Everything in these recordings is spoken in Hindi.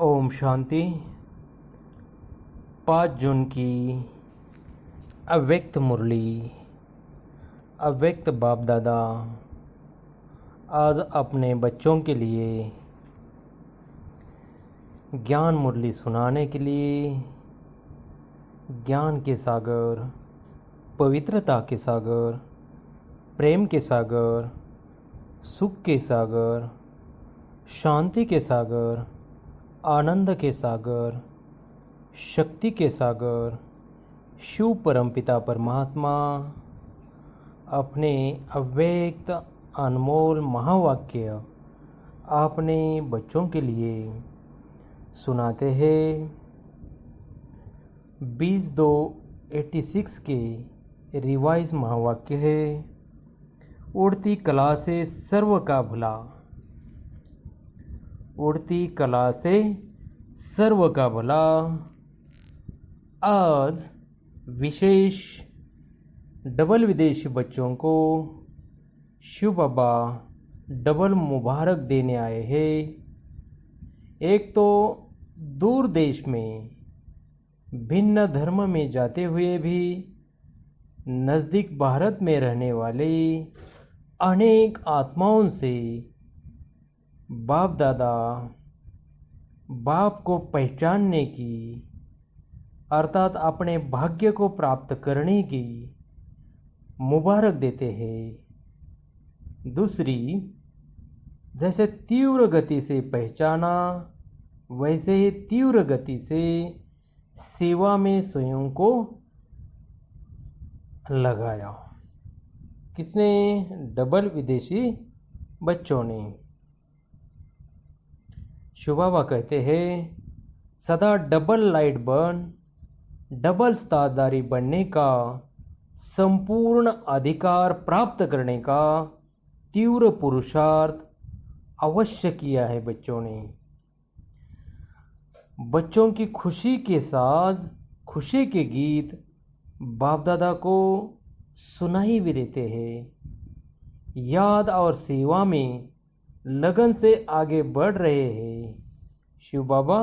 ओम शांति। 5 जून की अव्यक्त मुरली, अव्यक्त बाप दादा आज अपने बच्चों के लिए ज्ञान मुरली सुनाने के लिए ज्ञान के सागर, पवित्रता के सागर, प्रेम के सागर, सुख के सागर, शांति के सागर, आनंद के सागर, शक्ति के सागर, शिव परमपिता परमात्मा अपने अव्यक्त अनमोल महावाक्य अपने बच्चों के लिए सुनाते हैं। 20-2-86 के रिवाइज महावाक्य है, उड़ती कला से सर्व का भला। उड़ती कला से सर्व का भला। आज विशेष डबल विदेशी बच्चों को शिव बाबा डबल मुबारक देने आए हैं। एक तो दूर देश में भिन्न धर्म में जाते हुए भी नज़दीक भारत में रहने वाले अनेक आत्माओं से बाप दादा बाप को पहचानने की अर्थात अपने भाग्य को प्राप्त करने की मुबारक देते हैं। दूसरी, जैसे तीव्र गति से पहचाना वैसे ही तीव्र गति से सेवा में स्वयं को लगाया। किसने? डबल विदेशी बच्चों ने। शिव बाबा कहते हैं सदा डबल लाइट बर्न, डबल स्टारधारी बनने का संपूर्ण अधिकार प्राप्त करने का तीव्र पुरुषार्थ अवश्य किया है बच्चों ने। बच्चों की खुशी के साथ खुशी के गीत बाप दादा को सुनाई भी देते हैं। याद और सेवा में लगन से आगे बढ़ रहे हैं। शिव बाबा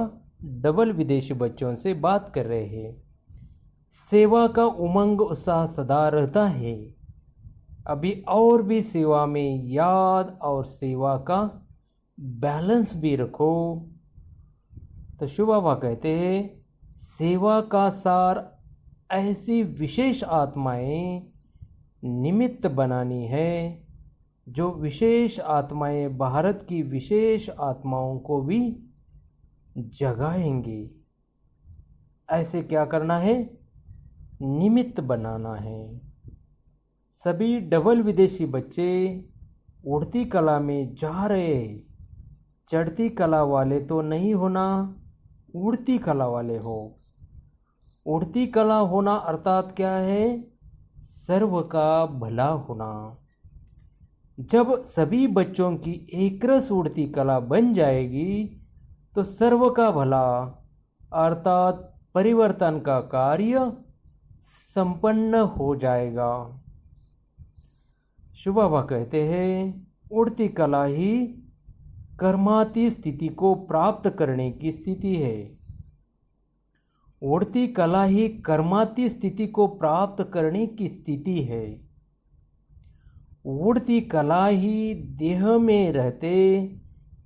डबल विदेशी बच्चों से बात कर रहे हैं। सेवा का उमंग उत्साह सदा रहता है। अभी और भी सेवा में याद और सेवा का बैलेंस भी रखो। तो शिव बाबा कहते हैं सेवा का सार ऐसी विशेष आत्माएं निमित्त बनानी है जो विशेष आत्माएं भारत की विशेष आत्माओं को भी जगाएंगे। ऐसे क्या करना है? निमित्त बनाना है। सभी डबल विदेशी बच्चे उड़ती कला में जा रहे हैं। चढ़ती कला वाले तो नहीं होना, उड़ती कला वाले हो। उड़ती कला होना अर्थात क्या है? सर्व का भला होना। जब सभी बच्चों की एकरस उड़ती कला बन जाएगी तो सर्व का भला अर्थात परिवर्तन का कार्य संपन्न हो जाएगा। शिव बाबा कहते हैं उड़ती कला ही कर्माती स्थिति को प्राप्त करने की स्थिति है। उड़ती कला ही कर्माती स्थिति को प्राप्त करने की स्थिति है। उड़ती कला ही देह में रहते,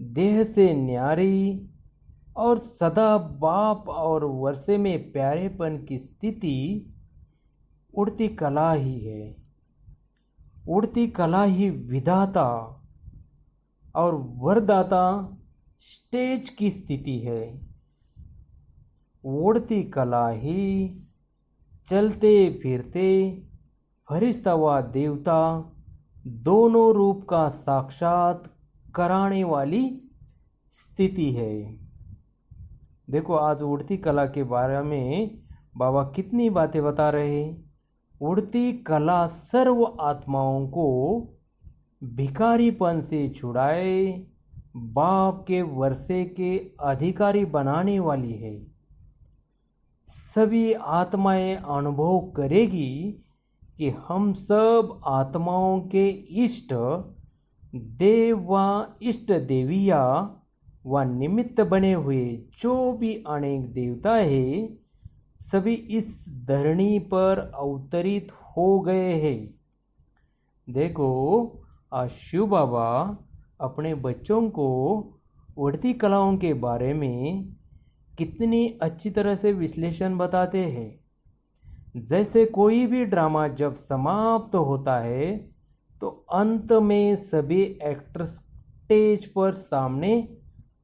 देह से न्यारी और सदा बाप और वर्षे में प्यारेपन की स्थिति उड़ती कला ही है। उड़ती कला ही विधाता और वरदाता स्टेज की स्थिति है। उड़ती कला ही चलते फिरते फरिश्ता व देवता दोनों रूप का साक्षात कराने वाली स्थिति है। देखो आज उड़ती कला के बारे में बाबा कितनी बातें बता रहे हैं। उड़ती कला सर्व आत्माओं को भिखारीपन से छुड़ाए बाप के वर्षे के अधिकारी बनाने वाली है। सभी आत्माएं अनुभव करेगी कि हम सब आत्माओं के इष्ट देव व इष्ट देविया व निमित्त बने हुए जो भी अनेक देवता है सभी इस धरणी पर अवतरित हो गए हैं। देखो, आज शिव बाबा अपने बच्चों को उड़ती कलाओं के बारे में कितनी अच्छी तरह से विश्लेषण बताते हैं। जैसे कोई भी ड्रामा जब समाप्त होता है तो अंत में सभी एक्टर्स स्टेज पर सामने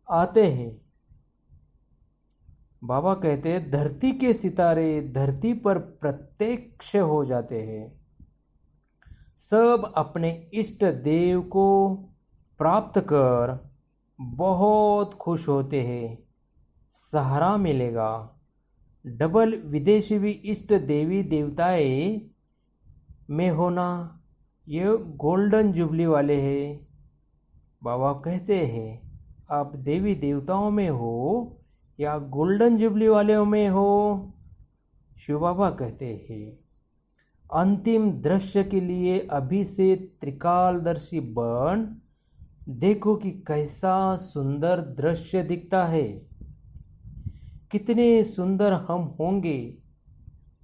आते हैं। बाबा कहते हैं धरती के सितारे धरती पर प्रत्यक्ष हो जाते हैं। सब अपने इष्ट देव को प्राप्त कर बहुत खुश होते हैं। सहारा मिलेगा। डबल विदेशी भी इष्ट देवी देवताएं में होना, ये गोल्डन जुबली वाले हैं। बाबा कहते हैं आप देवी देवताओं में हो या गोल्डन जुबली वाले में हो। शिव बाबा कहते हैं अंतिम दृश्य के लिए अभी से त्रिकालदर्शी बन देखो कि कैसा सुंदर दृश्य दिखता है। कितने सुंदर हम होंगे।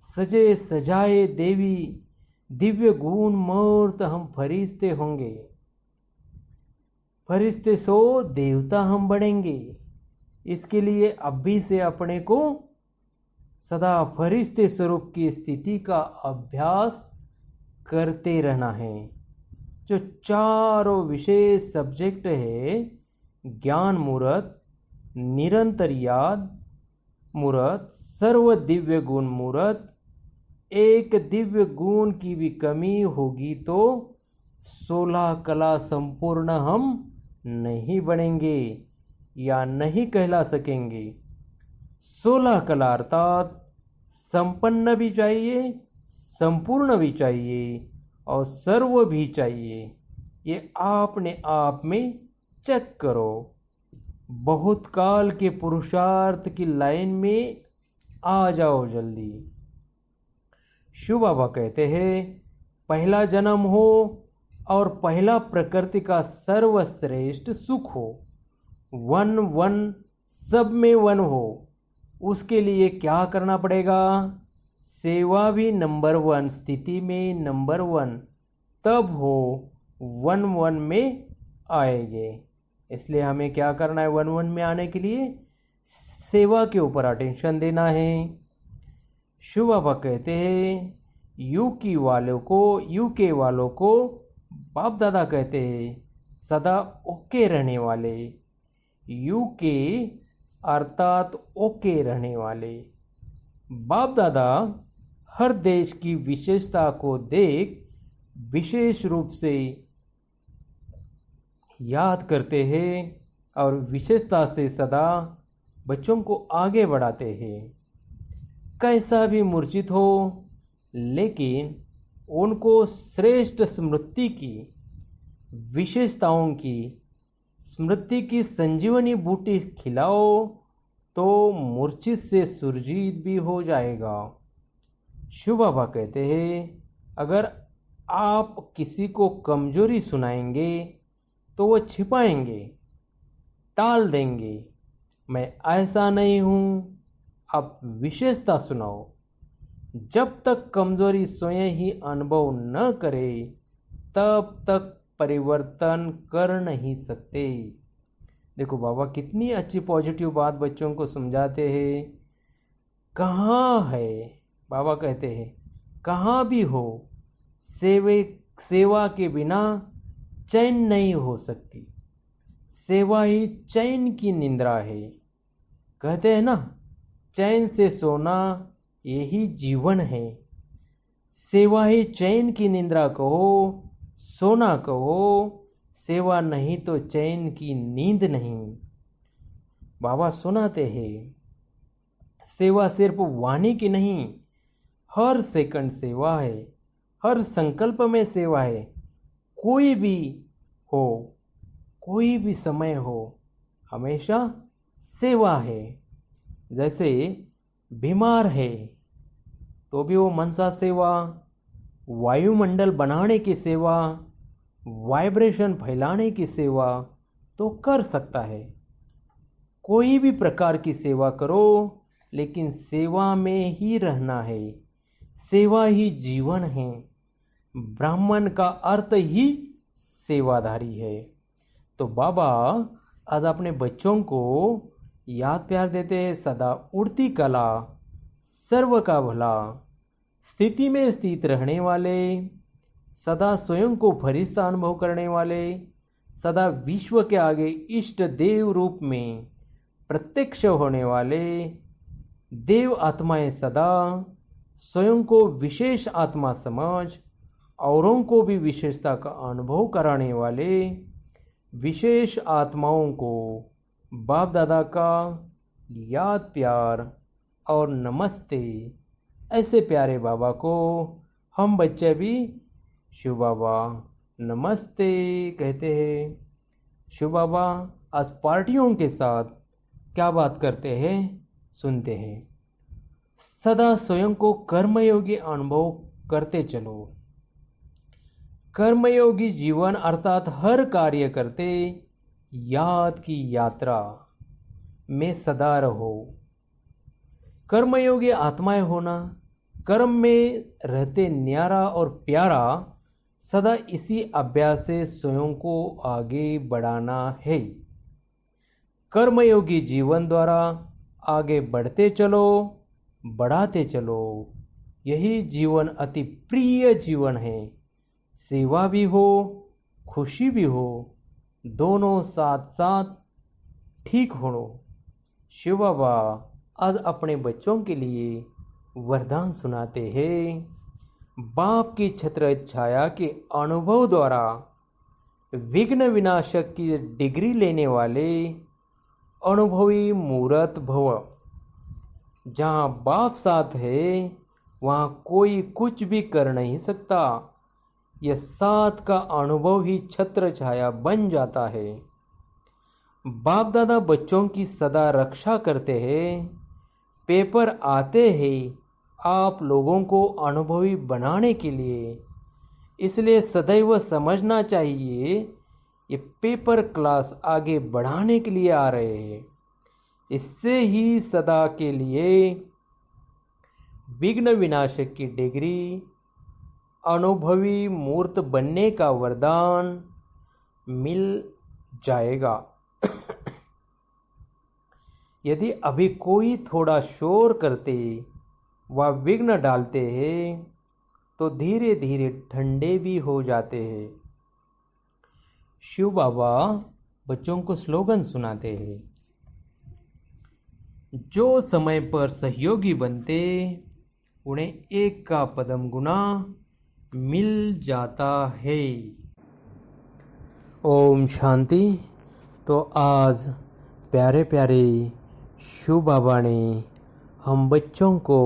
सजे सजाए देवी दिव्य गुण मूर्त हम फरिश्ते होंगे। फरिश्ते सो देवता हम बनेंगे। इसके लिए अभी से अपने को सदा फरिश्ते स्वरूप की स्थिति का अभ्यास करते रहना है। जो चारों विशेष सब्जेक्ट है ज्ञान मूर्त, निरंतर याद मूर्त, सर्व दिव्य गुण मूर्त। एक दिव्य गुण की भी कमी होगी तो 16 कला संपूर्ण हम नहीं बनेंगे या नहीं कहला सकेंगे। 16 कला अर्थात संपन्न भी चाहिए, संपूर्ण भी चाहिए और सर्व भी चाहिए। ये आपने आप में चेक करो। बहुत काल के पुरुषार्थ की लाइन में आ जाओ जल्दी। शिव बाबा कहते हैं पहला जन्म हो और पहला प्रकृति का सर्वश्रेष्ठ सुख हो। वन वन सब में वन हो। उसके लिए क्या करना पड़ेगा? सेवा भी नंबर 1, स्थिति में नंबर 1, तब हो 1-1 में आएंगे। इसलिए हमें क्या करना है 1-1 में आने के लिए? सेवा के ऊपर अटेंशन देना है। शिव बाबा कहते हैं यूके वालों को बाप दादा कहते हैं सदा ओके रहने वाले। यूके अर्थात ओके रहने वाले। बाप दादा हर देश की विशेषता को देख विशेष रूप से याद करते हैं और विशेषता से सदा बच्चों को आगे बढ़ाते हैं। कैसा भी मूर्छित हो लेकिन उनको श्रेष्ठ स्मृति की, विशेषताओं की स्मृति की संजीवनी बूटी खिलाओ तो मूर्छित से सुरजीत भी हो जाएगा। शिव बाबा कहते हैं अगर आप किसी को कमजोरी सुनाएंगे तो वो छिपाएंगे, टाल देंगे। मैं ऐसा नहीं हूँ, आप विशेषता सुनाओ। जब तक कमजोरी स्वयं ही अनुभव न करे तब तक परिवर्तन कर नहीं सकते। देखो बाबा कितनी अच्छी पॉजिटिव बात बच्चों को समझाते हैं। कहाँ है, बाबा कहते हैं कहाँ भी हो, सेवा के बिना चैन नहीं हो सकती। सेवा ही चैन की निद्रा है। कहते हैं ना, चैन से सोना यही जीवन है। सेवा ही चैन की निद्रा कहो, सोना कहो, सेवा नहीं तो चैन की नींद नहीं। बाबा सुनाते हैं सेवा सिर्फ वाणी की नहीं, हर सेकंड सेवा है, हर संकल्प में सेवा है। कोई भी हो, कोई भी समय हो, हमेशा सेवा है। जैसे बीमार है तो भी वो मनसा सेवा, वायुमंडल बनाने की सेवा, वाइब्रेशन फैलाने की सेवा तो कर सकता है। कोई भी प्रकार की सेवा करो, लेकिन सेवा में ही रहना है। सेवा ही जीवन है। ब्राह्मण का अर्थ ही सेवाधारी है। तो बाबा आज अपने बच्चों को याद प्यार देते हैं, सदा उड़ती कला, सर्व का भला, स्थिति में स्थित रहने वाले, सदा स्वयं को फरिश्ता अनुभव करने वाले, सदा विश्व के आगे इष्ट देव रूप में प्रत्यक्ष होने वाले, देव आत्माएं सदा स्वयं को विशेष आत्मा समझ औरों को भी विशेषता का अनुभव कराने वाले विशेष आत्माओं को बाप दादा का याद प्यार और नमस्ते। ऐसे प्यारे बाबा को हम बच्चे भी शिव बाबा नमस्ते कहते हैं। शिव बाबा आज पार्टियों के साथ क्या बात करते हैं, सुनते हैं। सदा स्वयं को कर्मयोगी अनुभव करते चलो। कर्मयोगी जीवन अर्थात हर कार्य करते याद की यात्रा में सदा रहो। कर्मयोगी आत्माएं होना, कर्म में रहते न्यारा और प्यारा, सदा इसी अभ्यास से स्वयं को आगे बढ़ाना है। कर्मयोगी जीवन द्वारा आगे बढ़ते चलो, बढ़ाते चलो। यही जीवन अति प्रिय जीवन है। सेवा भी हो, खुशी भी हो, दोनों साथ साथ ठीक हो। शिव बाबा आज अपने बच्चों के लिए वरदान सुनाते हैं। बाप की छत्र छाया के अनुभव द्वारा विघ्न विनाशक की डिग्री लेने वाले अनुभवी मूर्त भव। जहाँ बाप साथ है वहाँ कोई कुछ भी कर नहीं सकता। यह साथ का अनुभव ही छत्र छाया बन जाता है। बाप दादा बच्चों की सदा रक्षा करते हैं। पेपर आते हैं आप लोगों को अनुभवी बनाने के लिए। इसलिए सदैव समझना चाहिए ये पेपर क्लास आगे बढ़ाने के लिए आ रहे हैं। इससे ही सदा के लिए विघ्न विनाशक की डिग्री, अनुभवी मूर्त बनने का वरदान मिल जाएगा। यदि अभी कोई थोड़ा शोर करते व विघ्न डालते हैं तो धीरे धीरे ठंडे भी हो जाते हैं। शिव बाबा बच्चों को स्लोगन सुनाते हैं। जो समय पर सहयोगी बनते उन्हें एक का पदम गुना मिल जाता है। ओम शांति। तो आज प्यारे प्यारे शिव बाबा ने हम बच्चों को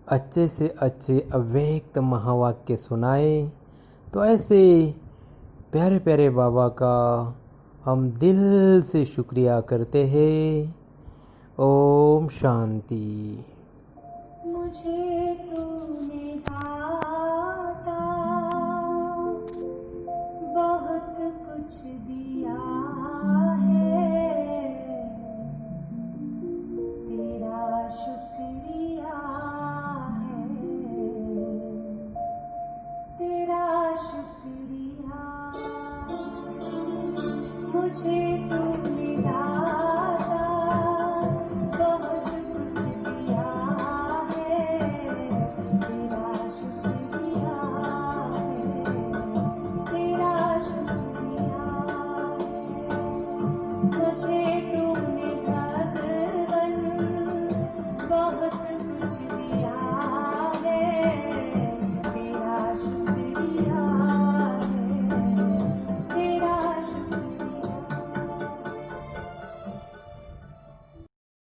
अच्छे से अच्छे अव्यक्त महावाक्य सुनाए। तो ऐसे प्यारे प्यारे बाबा का हम दिल से शुक्रिया करते हैं। ओम शांति। मुझे तूने दाता बहुत कुछ दिया।